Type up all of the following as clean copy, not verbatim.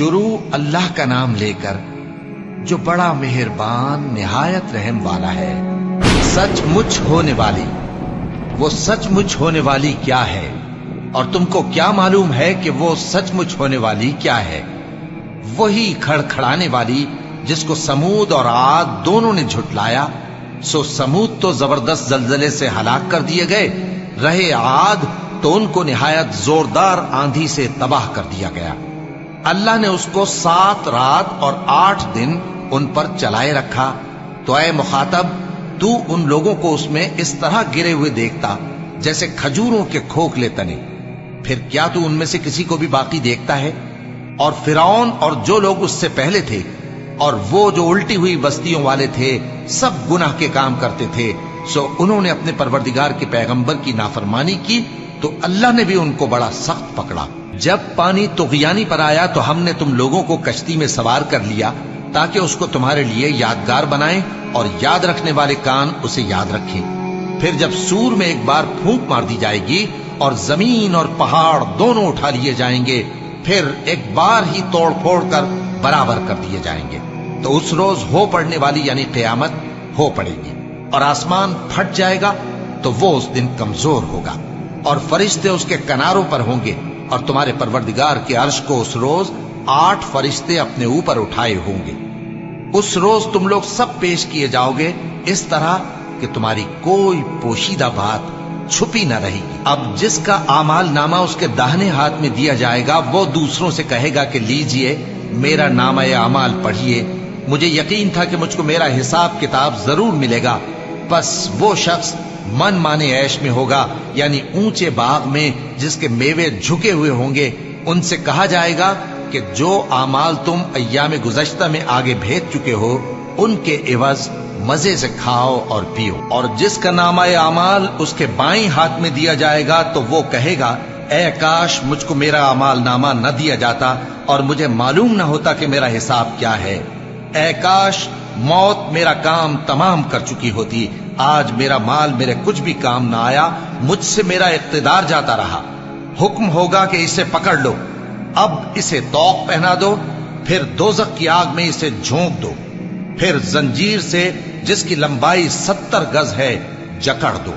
شروع اللہ کا نام لے کر جو بڑا مہربان نہایت رحم والا ہے۔ سچ مچ ہونے والی، وہ سچ مچ ہونے والی کیا ہے؟ اور تم کو کیا معلوم ہے کہ وہ سچ مچ ہونے والی کیا ہے؟ وہی کھڑکھڑانے والی جس کو سمود اور عاد دونوں نے جھٹلایا۔ سو سمود تو زبردست زلزلے سے ہلاک کر دیے گئے، رہے عاد تو ان کو نہایت زوردار آندھی سے تباہ کر دیا گیا۔ اللہ نے اس کو 7 رات اور 8 دن ان پر چلائے رکھا۔ تو اے مخاطب، تو ان لوگوں کو اس میں اس طرح گرے ہوئے دیکھتا جیسے کھجوروں کے کھوکھلے تنے، پھر کیا تو ان میں سے کسی کو بھی باقی دیکھتا ہے؟ اور فرعون اور جو لوگ اس سے پہلے تھے اور وہ جو الٹی ہوئی بستیوں والے تھے، سب گناہ کے کام کرتے تھے، سو انہوں نے اپنے پروردگار کے پیغمبر کی نافرمانی کی تو اللہ نے بھی ان کو بڑا سخت پکڑا۔ جب پانی طغیانی پر آیا تو ہم نے تم لوگوں کو کشتی میں سوار کر لیا تاکہ اس کو تمہارے لیے یادگار بنائیں اور یاد رکھنے والے کان اسے یاد رکھیں۔ پھر جب سور میں ایک بار پھونک مار دی جائے گی اور زمین اور پہاڑ دونوں اٹھا لیے جائیں گے، پھر ایک بار ہی توڑ پھوڑ کر برابر کر دیے جائیں گے، تو اس روز ہو پڑنے والی یعنی قیامت ہو پڑے گی، اور آسمان پھٹ جائے گا تو وہ اس دن کمزور ہوگا، اور فرشتے اس کے کناروں پر ہوں گے، اور تمہارے پروردگار کے عرش کو اس روز 8 فرشتے اپنے اوپر اٹھائے ہوں گے۔ اس روز تم لوگ سب پیش کیے جاؤ گے اس طرح کہ تمہاری کوئی پوشیدہ بات چھپی نہ رہے گی۔ اب جس کا اعمال نامہ اس کے داہنے ہاتھ میں دیا جائے گا، وہ دوسروں سے کہے گا کہ لیجئے میرا نامہ اعمال پڑھیے، مجھے یقین تھا کہ مجھ کو میرا حساب کتاب ضرور ملے گا۔ بس وہ شخص من مانے عیش میں ہوگا، یعنی اونچے باغ میں جس کے میوے جھکے ہوئے ہوں گے۔ ان سے کہا جائے گا کہ جو اعمال تم ایام گزشتہ میں آگے بھیج چکے ہو، ان کے عوض مزے سے کھاؤ اور پیو۔ اور جس کا نامہ اعمال اس کے بائیں ہاتھ میں دیا جائے گا تو وہ کہے گا اے کاش مجھ کو میرا اعمال نامہ نہ دیا جاتا اور مجھے معلوم نہ ہوتا کہ میرا حساب کیا ہے۔ اے کاش موت میرا کام تمام کر چکی ہوتی، آج میرا مال میرے کچھ بھی کام نہ آیا، مجھ سے میرا اقتدار جاتا رہا۔ حکم ہوگا کہ اسے پکڑ لو، اب اسے طوق پہنا دو، پھر دوزخ کی آگ میں اسے جھونک دو، پھر زنجیر سے جس کی لمبائی 70 گز ہے جکڑ دو۔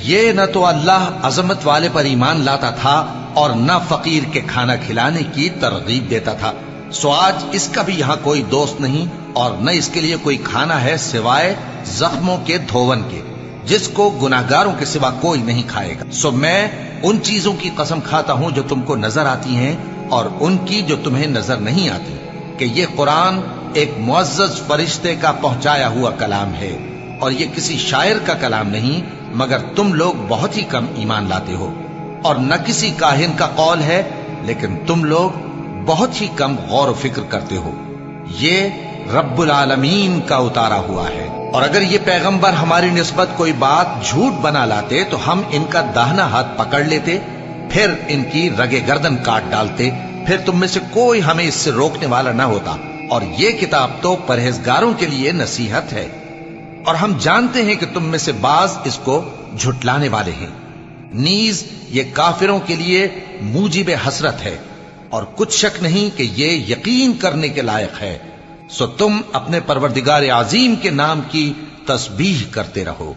یہ نہ تو اللہ عظمت والے پر ایمان لاتا تھا اور نہ فقیر کے کھانا کھلانے کی ترغیب دیتا تھا، سو آج اس کا بھی یہاں کوئی دوست نہیں اور نہ اس کے لیے کوئی کھانا ہے سوائے زخموں کے دھون کے، جس کو گناہگاروں کے سوا کوئی نہیں کھائے گا۔ سو میں ان چیزوں کی قسم کھاتا ہوں جو تم کو نظر آتی ہیں اور ان کی جو تمہیں نظر نہیں آتی، کہ یہ قرآن ایک معزز فرشتے کا پہنچایا ہوا کلام ہے، اور یہ کسی شاعر کا کلام نہیں، مگر تم لوگ بہت ہی کم ایمان لاتے ہو، اور نہ کسی کاہن کا قول ہے، لیکن تم لوگ بہت ہی کم غور و فکر کرتے ہو۔ یہ رب العالمین کا اتارا ہوا ہے، اور اگر یہ پیغمبر ہماری نسبت کوئی بات جھوٹ بنا لاتے تو ہم ان کا داہنا ہاتھ پکڑ لیتے، پھر ان کی رگے گردن کاٹ ڈالتے، پھر تم میں سے کوئی ہمیں اس سے روکنے والا نہ ہوتا۔ اور یہ کتاب تو پرہیزگاروں کے لیے نصیحت ہے، اور ہم جانتے ہیں کہ تم میں سے بعض اس کو جھٹلانے والے ہیں۔ نیز یہ کافروں کے لیے موجب حسرت ہے، اور کچھ شک نہیں کہ یہ یقین کرنے کے لائق ہے۔ سو تم اپنے پروردگار عظیم کے نام کی تسبیح کرتے رہو۔